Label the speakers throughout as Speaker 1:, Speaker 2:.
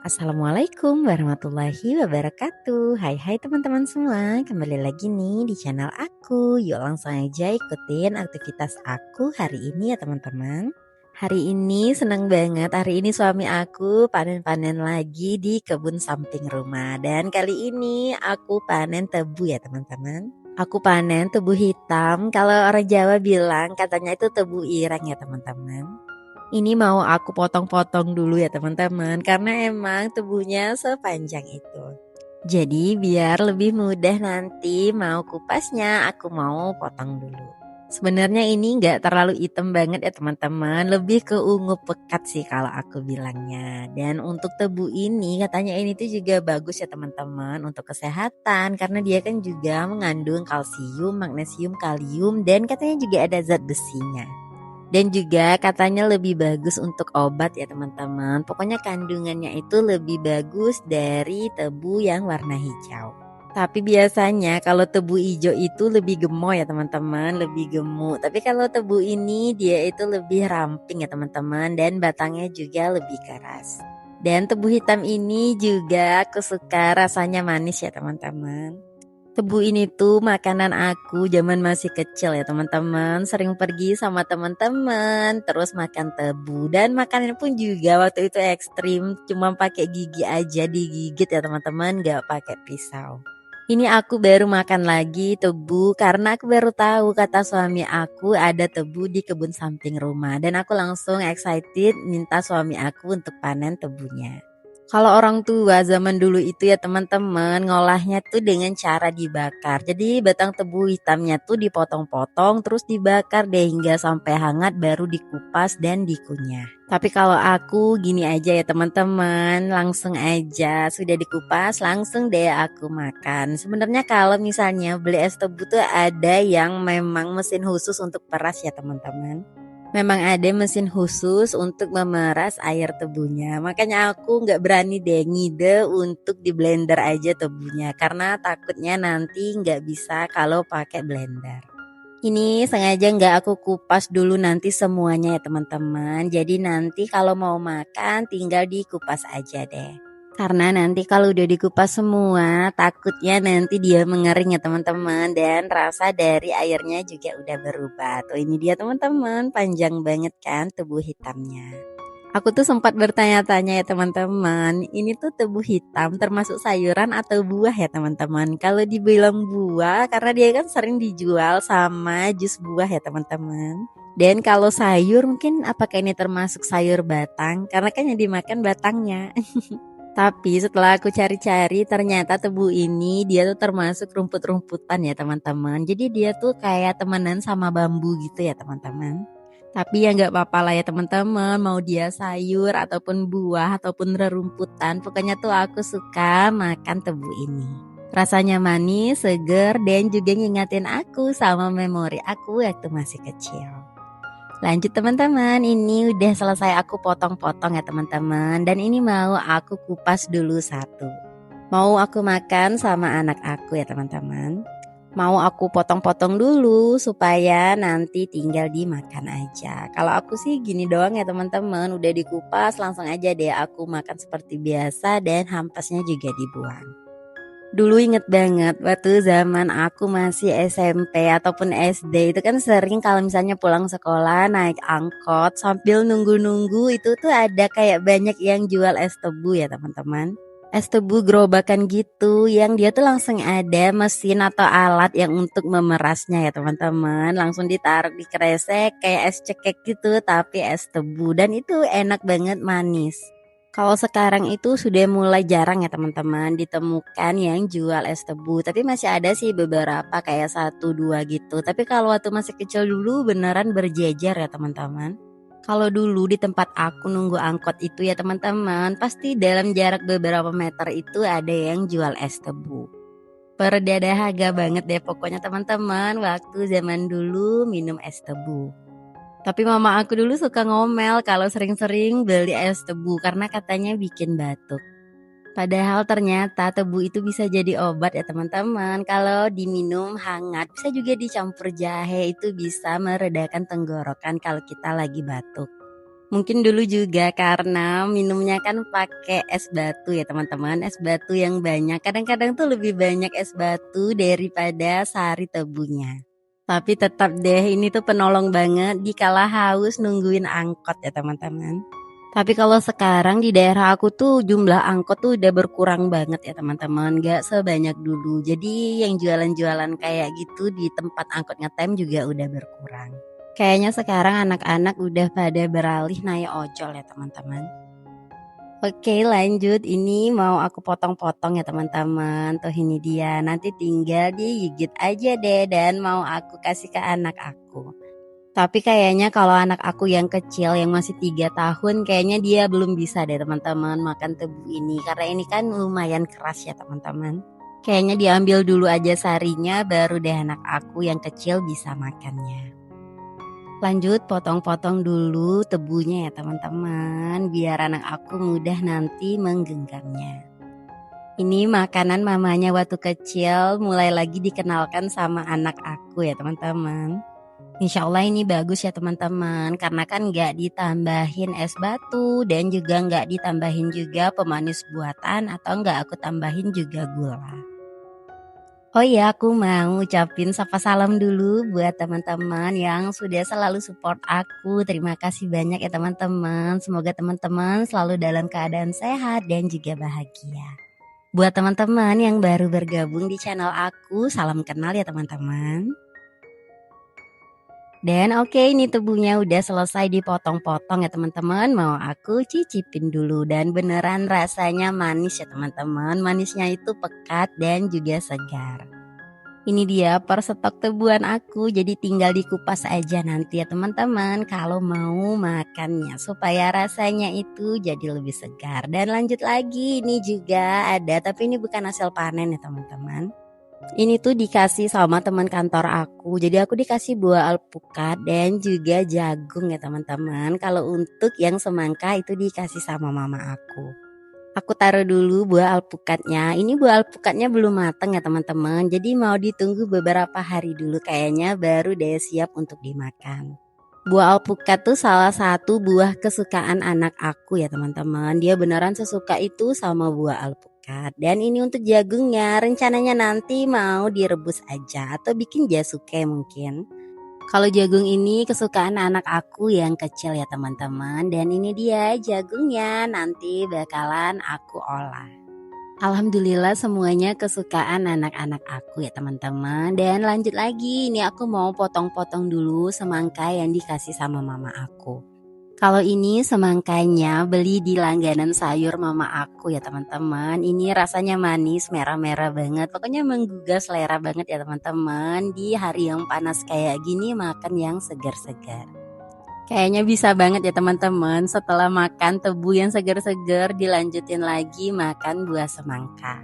Speaker 1: Assalamualaikum warahmatullahi wabarakatuh. Hai teman-teman semua, kembali lagi nih di channel aku. Yuk langsung aja ikutin aktivitas aku hari ini ya teman-teman. Hari ini senang banget, hari ini suami aku panen-panen lagi di kebun samping rumah. Dan kali ini aku panen tebu ya teman-teman. Aku panen tebu hitam, kalau orang Jawa bilang katanya itu tebu ireng ya teman-teman. Ini mau aku potong-potong dulu ya teman-teman, karena emang tubuhnya sepanjang itu. Jadi biar lebih mudah nanti mau kupasnya, aku mau potong dulu. Sebenarnya ini nggak terlalu hitam banget ya teman-teman, lebih ke ungu pekat sih kalau aku bilangnya. Dan untuk tebu ini katanya ini tuh juga bagus ya teman-teman untuk kesehatan, karena dia kan juga mengandung kalsium, magnesium, kalium, dan katanya juga ada zat besinya. Dan juga katanya lebih bagus untuk obat ya teman-teman. Pokoknya kandungannya itu lebih bagus dari tebu yang warna hijau. Tapi biasanya kalau tebu hijau itu lebih gemuk ya teman-teman, lebih gemuk. Tapi kalau tebu ini dia itu lebih ramping ya teman-teman, dan batangnya juga lebih keras. Dan tebu hitam ini juga aku suka, rasanya manis ya teman-teman. Tebu ini tuh makanan aku zaman masih kecil ya teman-teman. Sering pergi sama teman-teman, terus makan tebu. Dan makannya pun juga waktu itu ekstrim, cuma pakai gigi aja digigit ya teman-teman, gak pakai pisau. Ini aku baru makan lagi tebu karena aku baru tahu kata suami aku ada tebu di kebun samping rumah. Dan aku langsung excited minta suami aku untuk panen tebunya. Kalau orang tua zaman dulu itu ya teman-teman ngolahnya tuh dengan cara dibakar. Jadi batang tebu hitamnya tuh dipotong-potong terus dibakar deh hingga sampai hangat baru dikupas dan dikunyah. Tapi kalau aku gini aja ya teman-teman, langsung aja sudah dikupas langsung deh aku makan. Sebenarnya kalau misalnya beli es tebu tuh ada yang memang mesin khusus untuk peras ya teman-teman. Memang ada mesin khusus untuk memeras air tebunya. Makanya aku nggak berani deh ngide untuk di blender aja tebunya. Karena takutnya nanti nggak bisa kalau pakai blender. Ini sengaja nggak aku kupas dulu nanti semuanya ya teman-teman. Jadi nanti kalau mau makan tinggal dikupas aja deh. Karena nanti kalau udah dikupas semua, takutnya nanti dia mengering ya teman-teman. Dan rasa dari airnya juga udah berubah. Tuh ini dia teman-teman, panjang banget kan tebu hitamnya. Aku tuh sempat bertanya-tanya ya teman-teman, ini tuh tebu hitam termasuk sayuran atau buah ya teman-teman? Kalau dibilang buah, karena dia kan sering dijual sama jus buah ya teman-teman. Dan kalau sayur mungkin apakah ini termasuk sayur batang? Karena kan yang dimakan batangnya. Tapi setelah aku cari-cari ternyata tebu ini dia tuh termasuk rumput-rumputan ya teman-teman. Jadi dia tuh kayak temenan sama bambu gitu ya teman-teman. Tapi ya nggak apa-apa lah ya teman-teman, mau dia sayur ataupun buah ataupun rerumputan, pokoknya tuh aku suka makan tebu ini. Rasanya manis, seger, dan juga ngingatin aku sama memori aku waktu masih kecil. Lanjut teman-teman, ini udah selesai aku potong-potong ya teman-teman. Dan ini mau aku kupas dulu satu. Mau aku makan sama anak aku ya teman-teman. Mau aku potong-potong dulu supaya nanti tinggal dimakan aja. Kalau aku sih gini doang ya teman-teman, udah dikupas langsung aja deh aku makan seperti biasa dan hampasnya juga dibuang. Dulu inget banget waktu zaman aku masih SMP ataupun SD itu kan sering kalau misalnya pulang sekolah naik angkot sambil nunggu-nunggu itu tuh ada kayak banyak yang jual es tebu ya teman-teman. Es tebu gerobakan gitu yang dia tuh langsung ada mesin atau alat yang untuk memerasnya ya teman-teman. Langsung ditaruh di kresek kayak es cekek gitu tapi es tebu dan itu enak banget manis. Kalau sekarang itu sudah mulai jarang ya teman-teman ditemukan yang jual es tebu. Tapi masih ada sih beberapa kayak satu dua gitu. Tapi kalau waktu masih kecil dulu beneran berjejer ya teman-teman. Kalau dulu di tempat aku nunggu angkot itu ya teman-teman, pasti dalam jarak beberapa meter itu ada yang jual es tebu. Berdadahaga banget deh pokoknya teman-teman waktu zaman dulu minum es tebu. Tapi mama aku dulu suka ngomel kalau sering-sering beli es tebu karena katanya bikin batuk. Padahal ternyata tebu itu bisa jadi obat ya teman-teman. Kalau diminum hangat bisa juga dicampur jahe itu bisa meredakan tenggorokan kalau kita lagi batuk. Mungkin dulu juga karena minumnya kan pakai es batu ya teman-teman, es batu yang banyak. Kadang-kadang tuh lebih banyak es batu daripada sari tebunya. Tapi tetap deh ini tuh penolong banget dikala haus nungguin angkot ya teman-teman. Tapi kalau sekarang di daerah aku tuh jumlah angkot tuh udah berkurang banget ya teman-teman, gak sebanyak dulu. Jadi yang jualan-jualan kayak gitu di tempat angkot ngetem juga udah berkurang. Kayaknya sekarang anak-anak udah pada beralih naik ojol ya teman-teman. Oke lanjut, ini mau aku potong-potong ya teman-teman. Tuh ini dia, nanti tinggal digigit aja deh dan mau aku kasih ke anak aku. Tapi kayaknya kalau anak aku yang kecil yang masih 3 tahun kayaknya dia belum bisa deh teman-teman makan tebu ini. Karena ini kan lumayan keras ya teman-teman. Kayaknya diambil dulu aja sarinya baru deh anak aku yang kecil bisa makannya. Lanjut potong-potong dulu tebunya ya teman-teman biar anak aku mudah nanti menggenggamnya. Ini makanan mamanya waktu kecil mulai lagi dikenalkan sama anak aku ya teman-teman. Insya Allah ini bagus ya teman-teman karena kan nggak ditambahin es batu dan juga nggak ditambahin juga pemanis buatan atau nggak aku tambahin juga gula. Oh iya aku mau ucapin sapa salam dulu buat teman-teman yang sudah selalu support aku. Terima kasih banyak ya teman-teman. Semoga teman-teman selalu dalam keadaan sehat dan juga bahagia. Buat teman-teman yang baru bergabung di channel aku, salam kenal ya teman-teman. Dan oke ini tubuhnya udah selesai dipotong-potong ya teman-teman. Mau aku cicipin dulu dan beneran rasanya manis ya teman-teman. Manisnya itu pekat dan juga segar. Ini dia perstok tebuan aku, jadi tinggal dikupas aja nanti ya teman-teman kalau mau makannya supaya rasanya itu jadi lebih segar. Dan lanjut lagi ini juga ada tapi ini bukan hasil panen ya teman-teman. Ini tuh dikasih sama teman kantor aku. Jadi aku dikasih buah alpukat dan juga jagung ya teman-teman. Kalau untuk yang semangka itu dikasih sama mama aku. Aku taruh dulu buah alpukatnya. Ini buah alpukatnya belum matang ya teman-teman. Jadi mau ditunggu beberapa hari dulu kayaknya baru deh siap untuk dimakan. Buah alpukat tuh salah satu buah kesukaan anak aku ya teman-teman. Dia beneran sesuka itu sama buah alpukat. Dan ini untuk jagungnya rencananya nanti mau direbus aja atau bikin jasuke mungkin. Kalau jagung ini kesukaan anak aku yang kecil ya teman-teman. Dan ini dia jagungnya nanti bakalan aku olah. Alhamdulillah semuanya kesukaan anak-anak aku ya teman-teman. Dan lanjut lagi ini aku mau potong-potong dulu semangka yang dikasih sama mama aku. Kalau ini semangkanya beli di langganan sayur mama aku ya teman-teman. Ini rasanya manis, merah-merah banget. Pokoknya menggugah selera banget ya teman-teman. Di hari yang panas kayak gini makan yang segar-segar. Kayaknya bisa banget ya teman-teman. Setelah makan tebu yang segar-segar dilanjutin lagi makan buah semangka.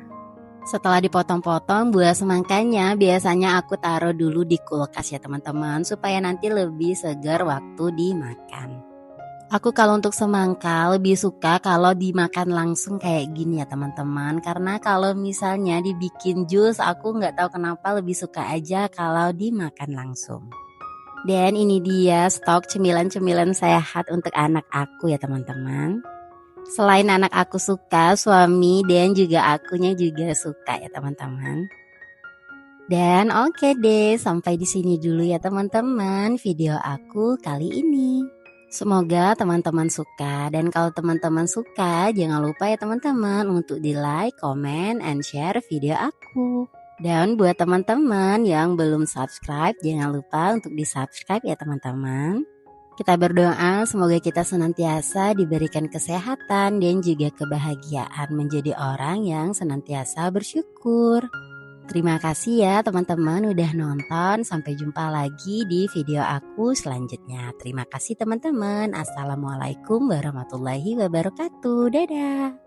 Speaker 1: Setelah dipotong-potong buah semangkanya biasanya aku taruh dulu di kulkas ya teman-teman. Supaya nanti lebih segar waktu dimakan. Aku kalau untuk semangka lebih suka kalau dimakan langsung kayak gini ya teman-teman. Karena kalau misalnya dibikin jus aku nggak tahu kenapa lebih suka aja kalau dimakan langsung. Dan ini dia stok cemilan-cemilan sehat untuk anak aku ya teman-teman. Selain anak aku suka, suami dan juga akunya juga suka ya teman-teman. Dan oke deh, sampai di sini dulu ya teman-teman video aku kali ini. Semoga teman-teman suka dan kalau teman-teman suka jangan lupa ya teman-teman untuk di like, comment, and share video aku. Dan buat teman-teman yang belum subscribe jangan lupa untuk di subscribe ya teman-teman. Kita berdoa semoga kita senantiasa diberikan kesehatan dan juga kebahagiaan menjadi orang yang senantiasa bersyukur. Terima kasih ya teman-teman udah nonton. Sampai jumpa lagi di video aku selanjutnya. Terima kasih teman-teman. Assalamualaikum warahmatullahi wabarakatuh. Dadah.